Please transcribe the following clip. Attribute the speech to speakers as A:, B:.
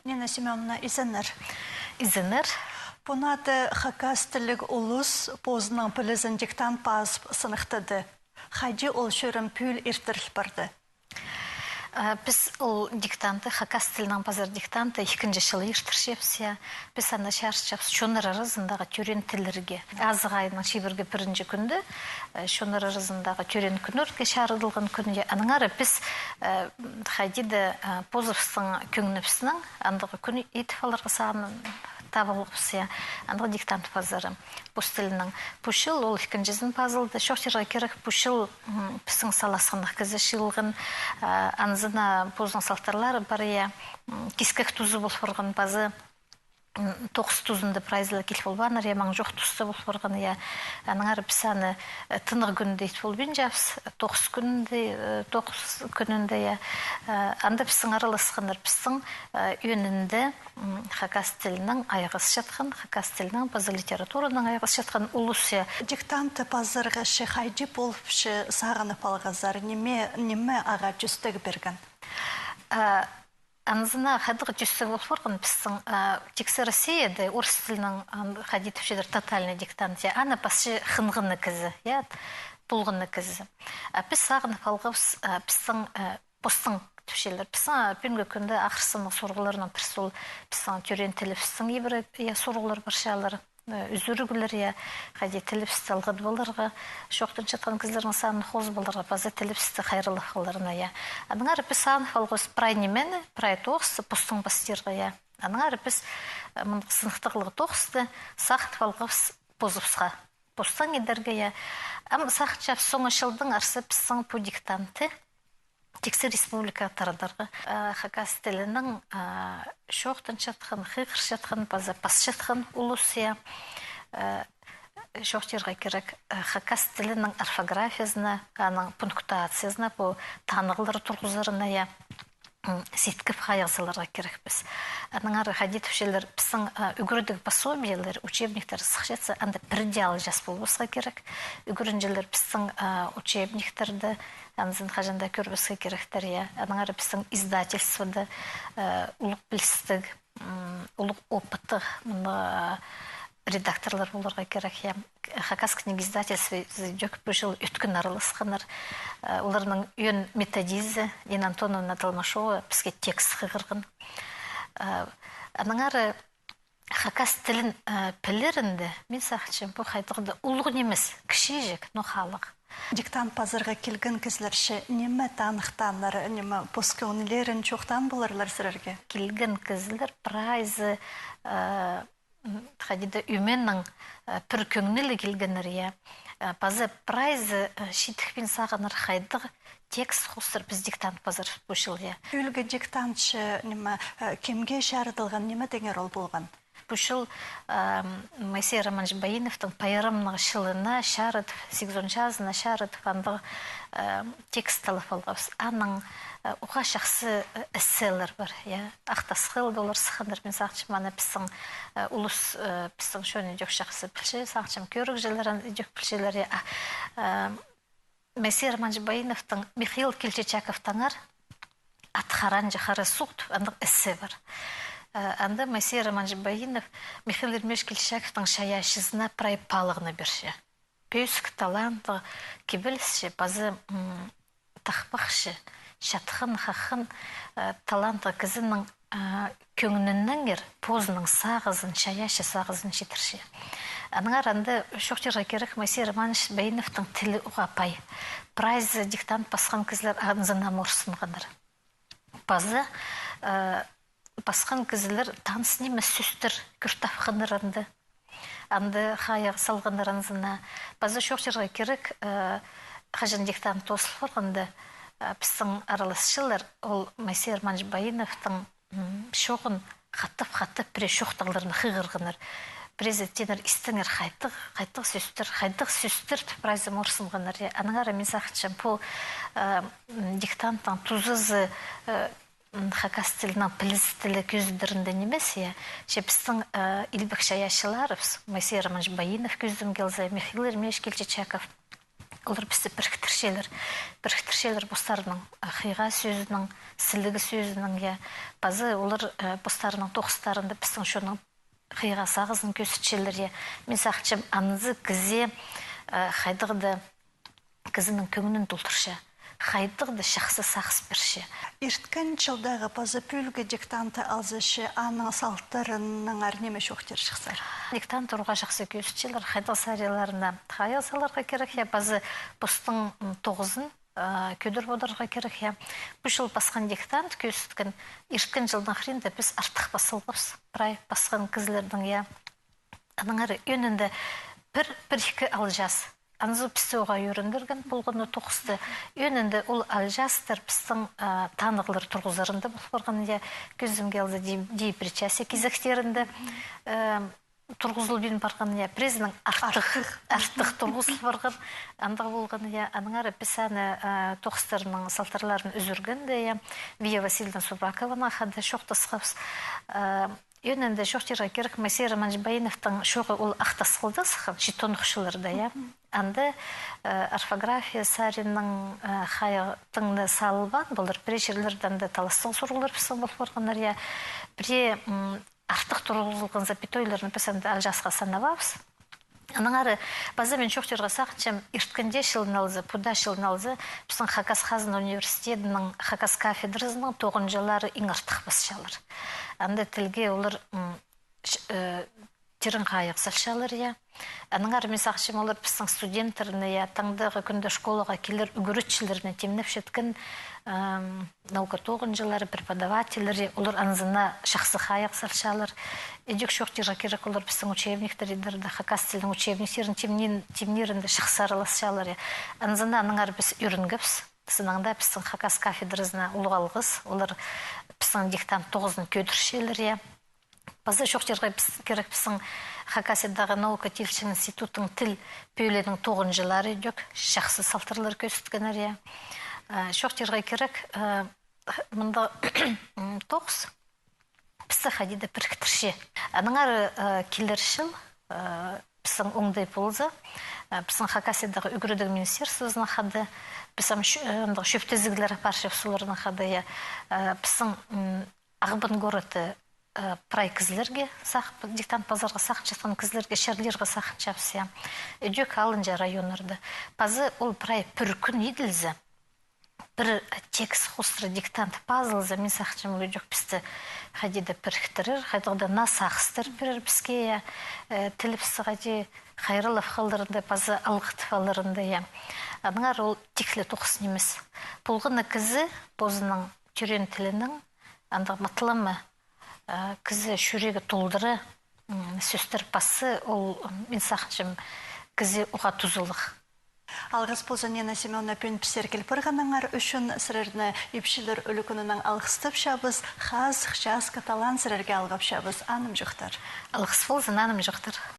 A: Нина Семеновна Изенер.
B: Изенер.
A: Понады хакастылык улус поздның пілізін диктант паз сынықтады. Хайди ол шөрім пүл иртіріл барды.
B: Біз ол диктанты, хакас тілінің пазар диктанты 2-ші жылы ертіршепсия. Біз анда шаршапс шоныр арызындағы түрен тілерге. Азық айының шебірге 1-ші күнді шоныр арызындағы түрен күнірге шарыдылған күнде. Аныңары біз хайдиді позывстың күңніпсінің андығы күні етіфаларға сағының табылғысы, андығы диктант пазары. Бұстылының пұшыл, ол 2-ші пазылды. Шоқтырға керек пұшыл пісің саласқандық кізі шылғын, анзына позның салтарлары бар, кескек тузы бұл форған базы, 9 тузынды прайзылы кел болбаныр, маң жоқ тұсты бұл форған, аныңары пісаны тынық күнді ет бол бен жапс, 9 күнінде, анда пісің араласқандар пісің өнінді хакас тілінің айғыз жатқан, хакас тілінің базы литератураның айғыз жатқан ұлысы.
A: Диктанты пазырғы шы хайди болып шы сағынып алғазар, неме аға жүстігі берген?
B: Анзына хадығы жүстігі болып форған пісің тексі Россияда орыс тілінің хади түшедір тотальный диктант. Ана пасы хынғыны кізі, бұлғыны кізі. Біз сағынып алғыз пісің постың түшелер. Пісің пүнгі күнді ақырсының сорғыларының бір сол пісің түрен тілі пісің ебірі сорғылар баршалары. Үзірігілер, қайде тіліпсті алғыд болырға, шоқтын жатқан кізлердің сағын хоз болырға, базы тіліпсті қайрылық қаларына. Аныңар біз сағын қалғыз прай немені, прай тоғысы, постың бастырға. Аныңар біз сынықтығылығы тоғысты, сақыт қалғыз позывсқа. Постың едерге. Сақыт жап соңы шылдың арсы пісің по диктанты. Тексі республика тарадарға хакас тілінің шоқтын жатқан, қиқыр жатқан, базы пас жатқан ұлысия. Шоқтырға керек хакас тілінің орфографиясына, пунктуациясына, танығылары тұрғызарына сеткіп қайғызыларға керек біз. Аныңары хади түшелер пісің үгірдік пособиялар, учебниктер сықшетсі, анда бірдеалы жас болбысға керек. Үгірінжелер пісің учебниктерді, анызын қажанда көрбісі керектер. Аныңары пісің издательстводы, ұлық білістік, ұлық опыты, редакторлар болырға керек. Хакас книги издательства жөк бұл жыл өткін арылысқанар. Оларының өн методизі, Ен Антоновна Талмашова бізге текст қығырғын. Аныңары хакас тілін пілерінді, мен сақчым, бұл қайдығында ұлғын емес, кіші жек, но халық.
A: Диктант пазырға келген кізлерші неме танықтанлар, неме поскеонелерін чоқтан боларлар сірерге?
B: Келген кізлер прайзы, Хадида үменнің пір көңнілі келгенер, базы прайзы шетікпен сағыныр қайдығы текст қостыр біз диктант пазар бұшыл.
A: Үлгі диктантшы кемге шарыдылған неме деңер ол болған?
B: Бұшыл Моисей Романович Баиновтың пайырымның шылына шарыд, 8 жазына шарыд қандығы текст талып алғабыз. Аның уға шақсы эсселер бар. Ақтасқыл долар сықындар. Мен сақчым ана пісің ұлыс пісің шөне жөк шақсы пілші, сақчым көрік желерін жөк пілшелер. Моисей Романович Баиновтың Михаил Кельчачаковтаңар атқаран жақары сұғд, андық эссе бар. Анда Моисей Романович Баинов Михаил Ермеш Кельчачаковтың шаяшызына прайпалығына берші. Пөйсік таланты кебілісші, базы тақпақшы, шатқын, қақын таланты кізінің көңінінің ер позының сағызын, шаяшы сағызын жетірші. Аныңар анды шоқтырға керек Моисей Романович Баиновтың тілі ұға пай. Прайзы диктант басқан кізлер ағынзына морсынғандар. Базы басқан кізілер таныс немес сөстір күртапқандар анды. Анды қайық салғандар анзына. Базы шоқтырға керек қажын диктант тосыл форғанды біздің араласшылар ол Моисей Романович Баиновтың шоғын қаттып біре шоқталарына қиғырғыныр. Президенттер істіңер қайдық сөстір прайзы морсынғанар. Аныңары мен сақытшым, бұл диктанттың тузызы хакас тілінің піліз тілі көздерінде немес, біздің илбік шаяшыларыбыз, Моисей Романович Баинов көздім келзі, Михаил Ермеш Кельчачаков, олар бізді біріктіршелер бұстарының қиға сөзінің, сілігі сөзінің, базы олар бұстарының тоқыстарында біздің шоның қиға сағызын көсітшелер, мен сақчым анызы кізе қайдығыды кізінің көңінің тұлтыршы. Хайдығды шақсы сақс бірші.
A: Ирткен жылдағы пазы пүлгі диктанты алзышы аның салттарының арнеме шоқтер шықсар.
B: Диктант ұрға жақсы көсітшелер қайдық сареларына қайылсаларға керек, базы бұстың 9-ын көдір бодарға керек. Бұл жыл басқан диктант көсіткен ирткен жылдың қырында біз артық басылғыз. Бірай басқан кізлердің аның әрі өнінде бір-екі алжас. Анзу пістеуға үйрендірген болғаны тоқысты. Өнінде ол алжастыр пістің танығылыр тұрғызарында болғаны көзімге алды дейпірчасы кезектерінде тұрғызыл бен барғаны презінің артық тұрғызыл барған андығы болғаны аның әрі пісәні тоқыстарының салтарларын үзіргенде Вия Васильевна Субракована қады шоқтасқапс Önünde şoxtira керек Масира Манжбаиновтың шоғы ол ақтасқылды сықын, жетон ұқшылырды, Анды орфография Саринның қайықтыңды салылбан, болыр прешерлерден де талыстың сұрғылыр пісің болып барғандар, Біре артық тұрғызылған запитойларын пісімді алжасқа санавапс. Аның ары, базы мен шоқтырға сақыншам, ирткенде шылын алызы, пуда шылын алызы, біздің Хакас Хазын университетінің Хакас кафедрасының 9-жылары ең артық басшалар. Анды тілге олар терін қайық салшалар, Аның ары, мен сақшым олар біздің студенттеріне, таңдағы күнді школаға келер үгіретшілеріне темнеп шеткен наука 9-жылары преподавателері, олар анызына шақсы қайық салшалар. Эдек шоқтыра керек олар біздің учебниктерді, Хакас тілдің учебниктерін темнерінде шақсарыласшалар. Анызына аның ары біз үйренгіпс. Сынаңда біздің Хакас кафедрасына ұлғалғыз, олар біздің диктант 9-ын көдіршелер. Базы шоқтырға керек біздің Хакасидағы наука тілші институтың тіл пөйлінің 9-жылары дөк шақсы салтырлар көсіткенер. Шоқтырға керек мұнда 9 бізді қадиді біріктірше. Аның ары келершіл біздің оңдай болызы, біздің Хакасидағы үгірідің министерствозына қады, біздің шөптезігілері паршев сұларына қады, біздің ағыбын ғорыты прай кізлерге, диктант базарға сақын жатқан кізлерге, шәрлерге сақын жапсы. Өдек алынжа районырды. Базы ол прай пүр күн еділзі. Бір текст қостыры диктант пазылзы, мен сақчым өдек бізді қадиді біріктірір, қайдығда насақыстыр бірір бізге, тіліпсі қади қайрылып қалдырынды, базы алғыт қалдырынды. Аныңар ол теклі тоқсын емес. Бұлғыны кізі бозының түрен тілінің, андық матылымы, кізі шүрегі толдыры, сөстір басы, ол мен сақчым кізі ұға тұзылық.
A: Алғыз Полжанена Семеновна пен пісергіл бірғаныңар үшін сірірні епшілер өлікінінің алғыстып шабыз, қаз, жаз, каталан сірерге алғап шабыз. Аным жоқтар.
B: Алғыз Полжан, аным жоқтар.